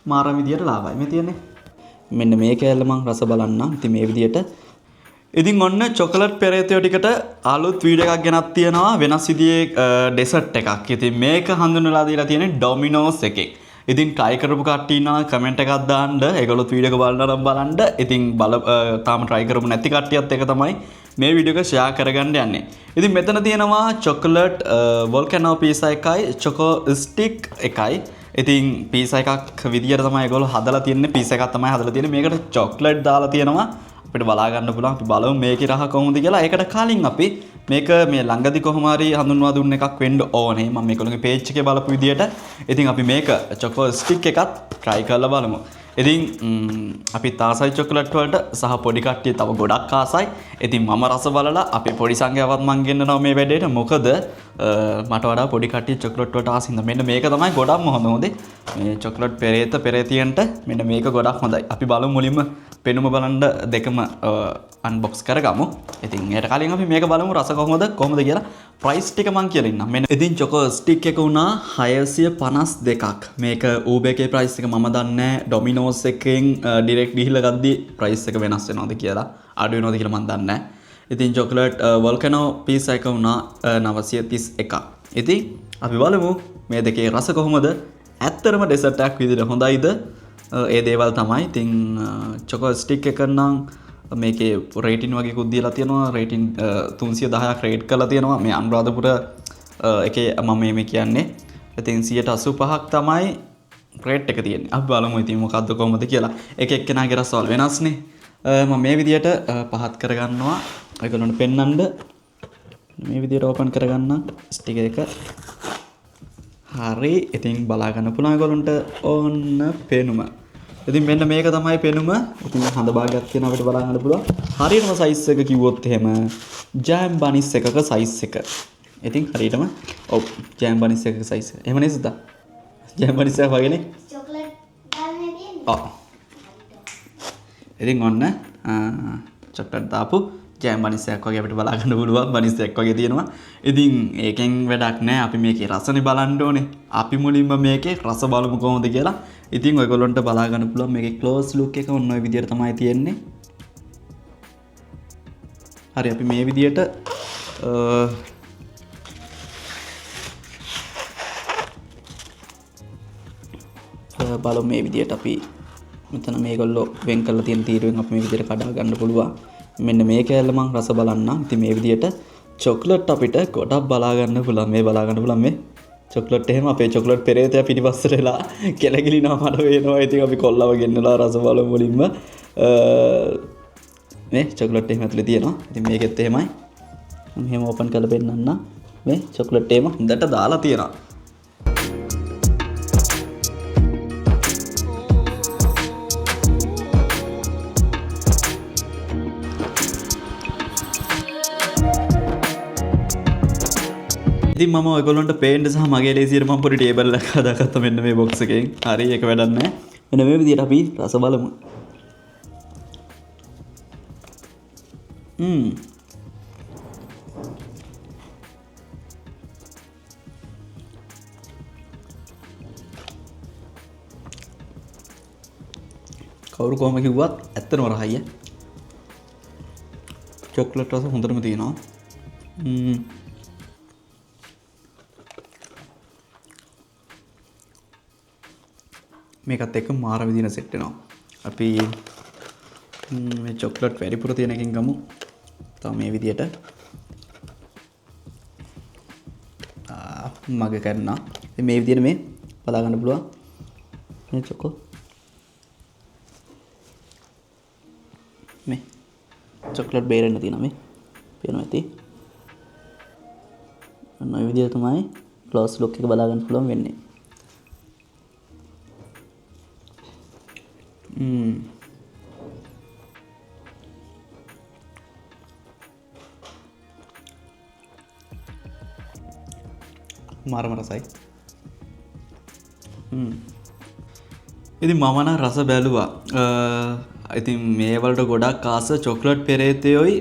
මාරම විදියට ලාභයි මේ තියෙන්නේ. මෙන්න මේ කෑල්ල මම රස බලන්නම්. ඉතින් මේ විදියට ඉතින් ඔන්න චොකලට් පෙරේතයෝ ටිකට අලුත් වීඩියෝ එකක් ගෙනත් තියෙනවා වෙනස් විදිහේ ඩෙසර්ට් එකක්. ඉතින් මේක හඳුන්වලා දීලා තියෙන්නේ ඩොමිනෝස් එකෙන්. ඉතින් try කරපු කට්ටිය ඉන්නවා කමෙන්ට් එකක් දාන්න. ඒගොල්ලොත් වීඩියෝ එක බලනවා නම් බලන්න. ඉතින් තාම try කරපු නැති කට්ටියත් එක තමයි මේ වීඩියෝ එක share කරගන්න යන්නේ. ඉතින් මෙතන තියෙනවා චොකලට් වොල්කැනෝ පීසා එකයි චොකෝ ස්ටික් එකයි. ඉතින් පීසා එකක් විදියට තමයි ඒගොල්ලෝ හදලා තියන්නේ. පීසා එකක් තමයි හදලා තියන්නේ. මේකට චොක්ලට් දාලා තියෙනවා. අපිට බලා ගන්න පුළුවන්. අපි බලමු මේකේ රහ කොහොමද කියලා. ඒකට කලින් අපි මේක මේ ළඟදි කොහොම හරි හඳුන්වා දුන්න එකක් වෙන්න ඕනේ. මම මේගොල්ලෝගේ page එකේ බලපු විදියට. ඉතින් අපි මේක චොකෝ ස්ටික් එකත් try කරලා බලමු. ඉතින් අපි තාසයි චොකලට් වලට සහ පොඩි කට්ටිය තව ගොඩක් ආසයි. ඉතින් මම රස බලලා අපි පොඩි සංඛ්‍යාවක් මං ගෙන්නනවා මේ වැඩේට. මොකද මට වඩා පොඩි කට්ටිය චොකලට් වලට ආසින්ද. මෙන්න මේක තමයි ගොඩක්ම හොඳ. මේ චොකලට් පෙරේතියන්ට මෙන්න මේක ගොඩක් හොඳයි. අපි බලමු මුලින්ම පෙනුම බලන්න දෙකම අන්බොක්ස් කරගමු. ඉතින් ඒට කලින් අපි මේක බලමු රස කොහොමද කියලා. ප්‍රයිස් ටික මං කියලා ඉන්නම්. මෙන්න ඉතින් චොකෝ ස්ටික් එක උනා 652ක්. මේක Uber එකේ ප්‍රයිස් එක මම දන්නේ ඩොමිනෝස් එකෙන් ඩිරෙක්ට් ගිහිල්ලා ගද්දි ප්‍රයිස් එක වෙනස් වෙනවද කියලා. අඩු වෙනවද කියලා මම දන්නේ නැහැ. ඉතින් චොකලට් වොල්කැනෝ පීසා එක උනා 931ක්. ඉතින් අපි බලමු මේ දෙකේ රස කොහොමද? ඇත්තටම ඩෙසර්ට් එකක් විදිහට හොඳයිද? ඒ දේවල් තමයි. ඉතින් චොකෝ ස්ටික් එක නම් මේකේ රේටින් වගේ කුත් දීලා තියෙනවා. රේටින් 310ක් රේට් කරලා තියෙනවා. මේ අනුරාධපුර එකේ මම මේ කියන්නේ. ඉතින් 185ක් තමයි රේට් එක තියෙන්නේ. අපි බලමු ඉතින් මොකද්ද කොහොමද කියලා. එක එක්කෙනාගේ රසවල් වෙනස්නේ. මම මේ විදියට පහත් කරගන්නවා. ඔයගොල්ලන්ට පෙන්වන්න මේ විදියට ඕපන් කරගන්න ස්ටික් එක. හරි. ඉතින් බලා ගන්න පුළුවන් ඔයගොල්ලන්ට ඕන්න පෙනුම. ඉතින් මෙන්න මේක තමයි පෙනුම. ඉතින් හඳ භාගයක් තියෙන අපිට බලා ගන්න පුළුවන්. හරියටම සයිස් එක කිව්වොත් එහෙම ජෑම් බනිස් එකක සයිස් එක. ඉතින් හරියටම ඔව් ජෑම් බනිස් එකක සයිස් එක. එහෙම නේද? ජෑම් බනිස් එක වගේනේ. චොකලට් දාන්නේ තියෙන්නේ. ඔව්. ඉතින් ඔන්න චොකලට් දාපු ජෑම් බනිස් එකක් වගේ අපිට බලා ගන්න පුළුවන්. බනිස් එකක් වගේ තියෙනවා. ඉතින් ඒකෙන් වැඩක් නැහැ. අපි මේකේ රසනේ බලන්න ඕනේ. අපි මුලින්ම මේකේ රස බලමු කොහොමද කියලා. ඉතින් ඔයගොල්ලන්ට බලා ගන්න පුළුවන් මේකේ ක්ලෝස් ලුක් එක ඔන්න ඔය විදියට තමයි තියෙන්නේ. හරි අපි මේ විදියට බලමු මේ විදියට අපි මෙතන මේගොල්ලෝ වෙන් කරලා තියෙන තීරුවෙන් අපි මේ විදියට කඩා ගන්න පුළුවන්. මෙන්න මේ කෑල්ල මම රස බලන්නම්. ඉතින් මේ විදියට චොක්ලට් අපිට ගොඩක් බලා ගන්න පුළුවන්. මේ බලා ගන්න පුළුවන් මේ චොක්ලට් එහෙම අපේ චොක්ලට් පෙරේතයා පිටිපස්සට වෙලා කෙලගිලිනවා මට වෙනවා. ඉතින් අපි කොල්ලව ගෙන්නලා රස බලමු මුලින්ම. මේ චොක්ලට් එහෙම ඇතුලේ තියෙනවා. ඉතින් මේකෙත් එහෙමයි. මම එහෙම ඕපන් කරලා පෙන්නන්න. මේ චොක්ලට් එහෙම හොඳට දාලා තියෙනවා. ඉතින් මම ඔයගොල්ලන්ට පේන්න සහ මගේ ලේසියට මම පොඩි ටේබල් එකක් හදාගත්තා මෙන්න මේ බොක්ස් එකෙන්. හරි ඒක වැඩක් නැහැ. මෙන්න මේ විදිහට අපි රස බලමු. කවුරු කොහොම කිව්වත් ඇත්තටම රහයි. චොක්ලට් රස හොඳටම තියෙනවා. මේකත් එක්ක මාර විදිහට සෙට් වෙනවා. අපි මේ චොක්ලට් වැඩිපුර තියෙන එකකින් ගමු. තව මේ විදිහට මග කරනවා. මේ විදිහට මේ බලා ගන්න පුළුවන්. මේ චොකෝ මේ චොක්ලට් බේරෙන්න තියෙනවා මේ. පේනවා ඇති. අන්න ඔය විදිහට තමයි ක්ලෝස් ලුක් එක බලා ගන්න පුළුවන් වෙන්නේ. මාරම රසයි. ඉතින් මම නම් රස බැලුවා. ඉතින් මේ වලට ගොඩක් ආස චොක්ලට් පෙරේතයෝයි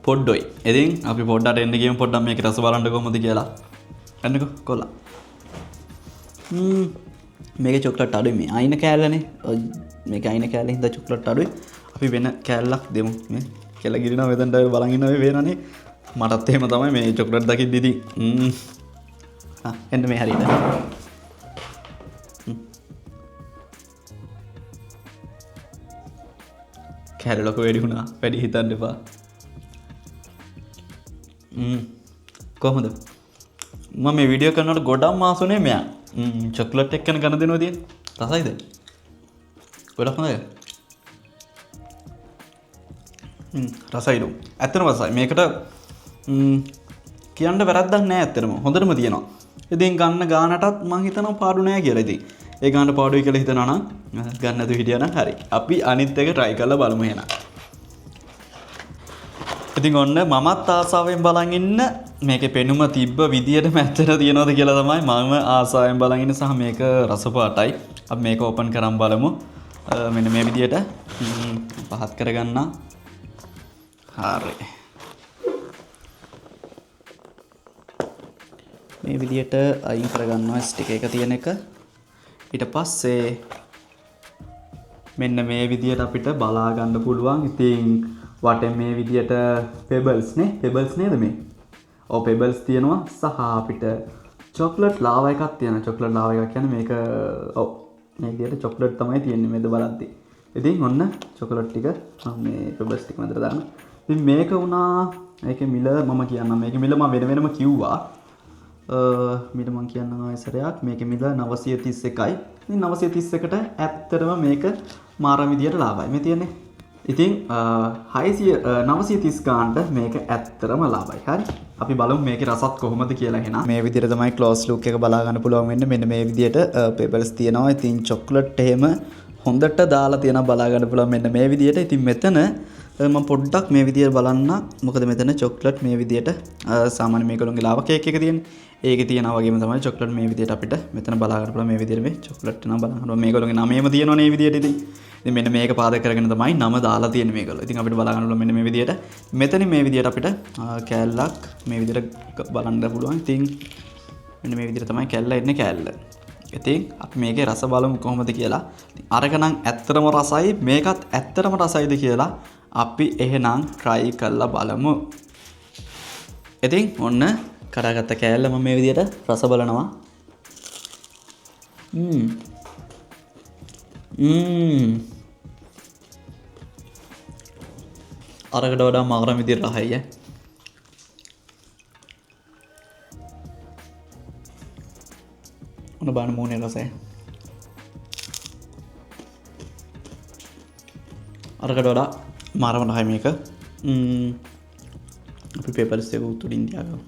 පොඩ්ඩොයි. ඉතින් අපි පොඩ්ඩට එන්න ගියමු පොඩ්ඩක් මේක රස බලන්න කොහොමද කියලා. එන්නකෝ කොල්ලා. මේක චොක්ලට් අඩුයි මේ අයින කෑල්ලනේ මේක අයින කෑල්ලේ හින්දා චොක්ලට් අඩුයි අපි වෙන කෑල්ලක් දෙමු මේ කෙල ගිරිනවා මෙතනට බලන් ඉන්නවා වෙනනේ මටත් එහෙම තමයි මේ චොක්ලට් දකිද්දි ඉතින් එන්න මේ හරියට කෑල්ල ලොකු වැඩි වුණා වැඩි හිතන්න එපා කොහොමද මම මේ වීඩියෝ කරනකොට ගොඩක් මාසුනේ මෙයා චොක්ලට් එක්කන ගන්න දෙනවා තියෙන රසයිද ගොඩක් හොඳයි රසයිලු ඇත්තටම රසයි මේකට කියන්න වැරද්දක් නැහැ ඇත්තටම හොඳටම තියෙනවා ඉතින් ගන්න ගානටත් මං හිතනවා පාඩු නෑ කියලා ඉතින් ඒ ගානට පාඩුයි කියලා හිතනවා නම් ගන්න නැතුව හිටියා නම් හරි අපි අනිත් එක try කරලා බලමු එහෙනම් ඉතින් ඔන්න මමත් ආසාවෙන් බලන් ඉන්න මේකේ පෙනුම තිබ්බ විදියටම ඇත්තට තියනවද කියලා තමයි මම ආසාවෙන් බලන් ඉන්න සහ මේක රස පාටයි අපි මේක ඕපන් කරන් බලමු මෙන්න මේ විදියට පහත් කරගන්න හරි මේ විදියට අයින් කරගන්නවා ස්ටික් එක තියෙන එක ඊට පස්සේ මෙන්න මේ විදියට අපිට බලා ගන්න පුළුවන් ඉතින් වටෙන් මේ විදියට පෙබල්ස් නේ පෙබල්ස් නේද මේ ඔව් පෙබල්ස් තියෙනවා සහ අපිට චොක්ලට් ලාවා එකක් තියෙනවා චොක්ලට් ලාවා එකක් කියන්නේ මේක ඔව් මේ විදියට චොක්ලට් තමයි තියෙන්නේ මේද බලද්දි ඉතින් ඔන්න චොක්ලට් ටික මේ පෙබල්ස් ටික මැදට දාන්න ඉතින් මේක වුණා මේකේ මිල මම කියන්නම් මේකේ මිල මම වෙන වෙනම කිව්වා මිල මම කියන්නම් ආයෙසරයක් මේකේ මිල 931යි ඉතින් 931ට ඇත්තටම මේක මාරම විදියට ලාභයි මේ තියෙන්නේ ඉතින් 930 ගානට මේක ඇත්තටම ලාභයි හරි අපි බලමු මේකේ රසත් කොහොමද කියලා එහෙනම් මේ විදියට තමයි ක්ලෝස් ලුක් එක බලා ගන්න පුළුවන් වෙන්නේ මෙන්න මේ විදියට පෙබල්ස් තියෙනවා ඉතින් චොක්ලට් එහෙම හොඳට දාලා තියෙනවා බලා ගන්න පුළුවන් මෙන්න මේ විදියට ඉතින් මෙතන මම පොඩ්ඩක් මේ විදියට බලන්න මොකද මෙතන චොක්ලට් මේ විදියට සාමාන්‍ය මේගොල්ලෝගේ ලාවා කේක් එක තියෙන්නේ ඒකේ තියෙනවා වගේම තමයි චොක්ලට් මේ විදියට අපිට මෙතන බලා ගන්න පුළුවන් මේ විදියට මේ චොක්ලට් නම් බලා ගන්න මේගොල්ලෝගේ නමේම තියෙනවනේ මේ විදියට ඉතින් මෙන්න මේක පාදක කරගෙන තමයි නම දාලා තියෙන්නේ මේගොල්ලෝ. ඉතින් අපිට බලා ගන්න පුළුවන් මෙන්න මේ විදියට. මෙතනින් මේ විදියට අපිට කෑල්ලක් මේ විදියට බලන්න පුළුවන්. ඉතින් මෙන්න මේ විදියට තමයි කෑල්ල එන්නේ කෑල්ල. ඉතින් අපි මේකේ රස බලමු කොහොමද කියලා. ඉතින් අරක නම් ඇත්තටම රසයි මේකත් ඇත්තටම රසයිද කියලා අපි එහෙනම් try කරලා බලමු. ඉතින් ඔන්න කඩාගත්ත කෑල්ල මම මේ විදියට රස බලනවා. අරකට වඩා මාරම විදියට රහයි ඔන්න බලන්න මූණේ රසය අරකට වඩා මාරම රහයි මේක අපි පෙපර්ස් එක උතුරින් තියාගමු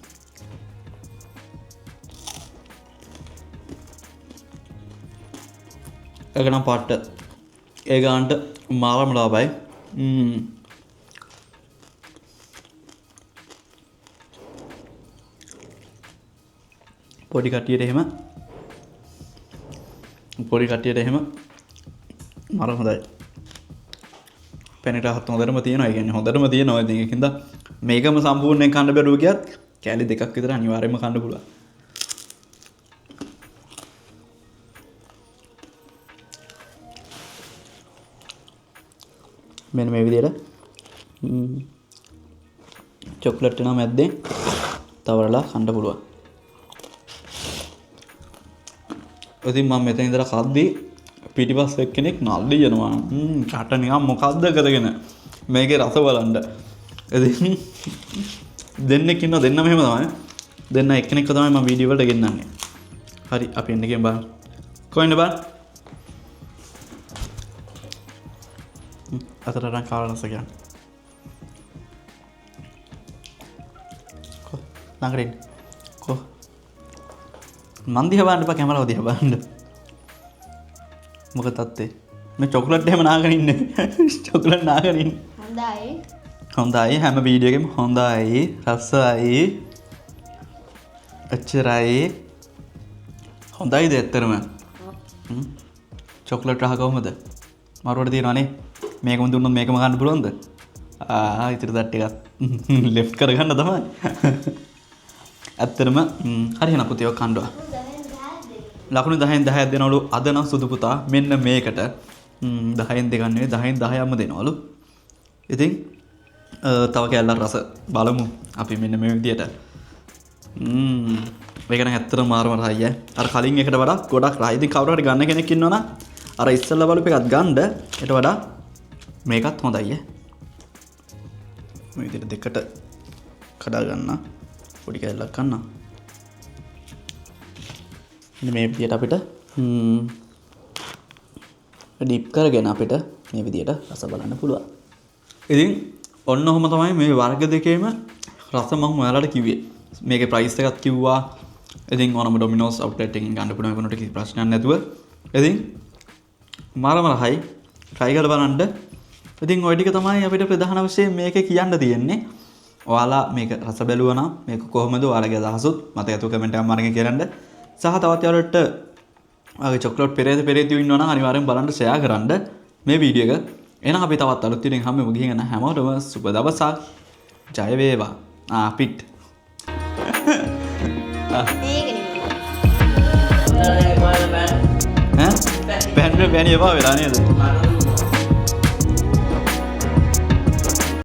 ඒක නම් පාට ඒ ගානට මාරම ලාභයි පොඩි කට්ටියට එහෙම මාර හොඳයි පැණිට හත් හොඳටම තියෙනවා ඒ කියන්නේ හොඳටම තියෙනවා ඉතින් ඒකින්ද මේකම සම්පූර්ණයෙන් කන්න බැරුව ගියත් කෑලි දෙකක් විතර අනිවාර්යයෙන්ම කන්න පුළුවන් මෙන්න මේ විදියට චොක්ලට් එක මැද්දෙන් තවරලා කන්න පුළුවන්. ඉතින් මම මෙතන ඉඳලා කද්දී පිටිපස්ස එක්කෙනෙක් නල්ලි යනවා. කට නිකන් මොකද්ද කරගෙන මේකේ රස බලන්න. ඉතින් දෙන්නෙක් ඉන්නවා දෙන්නම එහෙම තමයි. දෙන්න එක්කෙනෙක්ව තමයි මම වීඩියෝ වලට ගෙන්නන්නේ. හරි අපි එන්න ගියන් බලන්න. කොහෙන්ද බලන්න? අතරට කාලා රස කියන්නේ. ළඟට එන්න. මන් දිහා බලන්න එපා කැමරාව දිහා බලන්න. මොකද තත්ත්වේ? මේ චොක්ලට් එහෙම නාගෙන ඉන්නේ. චොක්ලට් නාගෙන ඉන්නේ. හොඳයි. හොඳයි හැම වීඩියෝ එකෙම හොඳයි රසයි. එච්චරයි. හොඳයිද ඇත්තටම? චොක්ලට් රහ කොහමද? මාරුවට තියනවනේ. මේකම දුන්නොත් මේකම ගන්න පුළුවන්ද? ඉතින් දත් ටිකක් ලෙෆ්ට් කරගන්න තමයි. ඇත්තටම හරි එහෙනම් පුතේ ඔය කණ්ඩුවා. ලකුණු 10න් 10ක් දෙනවලු අද නම් සුදු පුතා මෙන්න මේකට 10න් දෙකක් නෙවෙයි 10න් 10ක්ම දෙනවලු. ඉතින් තව කැල්ලක් රස බලමු අපි මෙන්න මේ විදියට. මේක නම් ඇත්තටම මාරම රහයි. අර කලින් එකට වඩා ගොඩක් රහයි. ඉතින් කවුරු හරි ගන්න කෙනෙක් ඉන්නවනම් අර ඉස්සෙල්ලා බලපු එකත් ගන්න. ඊට වඩා මේකත් හොඳයි. මේ විදියට දෙකට කඩා ගන්න. පොඩි කැල්ලක් ගන්න. මේ විදියට අපිට ඩිප් කරගෙන අපිට මේ විදියට රස බලන්න පුළුවන්. ඉතින් ඔන්න ඔහොම තමයි මේ වර්ග දෙකේම රස මම ඔයාලට කිව්වේ. මේකේ ප්‍රයිස් එකත් කිව්වා. ඉතින් ඕනම ඩොමිනෝස් අවුට්ලෙට් එකකින් ගන්න පුළුවන් වෙනකොට කිසි ප්‍රශ්නයක් නැතුව. ඉතින් මාරම රහයි. try කරලා බලන්න. ඉතින් ওই ටික තමයි අපිට ප්‍රධාන වශයෙන් මේකේ කියන්න තියෙන්නේ. ඔයාලා මේක රස බැලුවා නම් මේක කොහොමද ඔයාලගේ අදහසුත් මට අතු කමෙන්ට් එකක් මාර්ගෙන් කියන්න. සහ තවත් යාළුවන්ට ආගේ චොක්ලට් පෙරේතයෝ ඉන්නවා නම් අනිවාර්යෙන් බලන්න ෂෙයා කරන්න මේ වීඩියෝ එක. එහෙනම් අපි තවත් අලුත් වීඩියෝ එකකින් හම්බෙමු. ගිහින් යන හැමෝටම සුබ දවසක්. ජය වේවා. පිට. පැන්න පැණි එපා වෙලා නේද?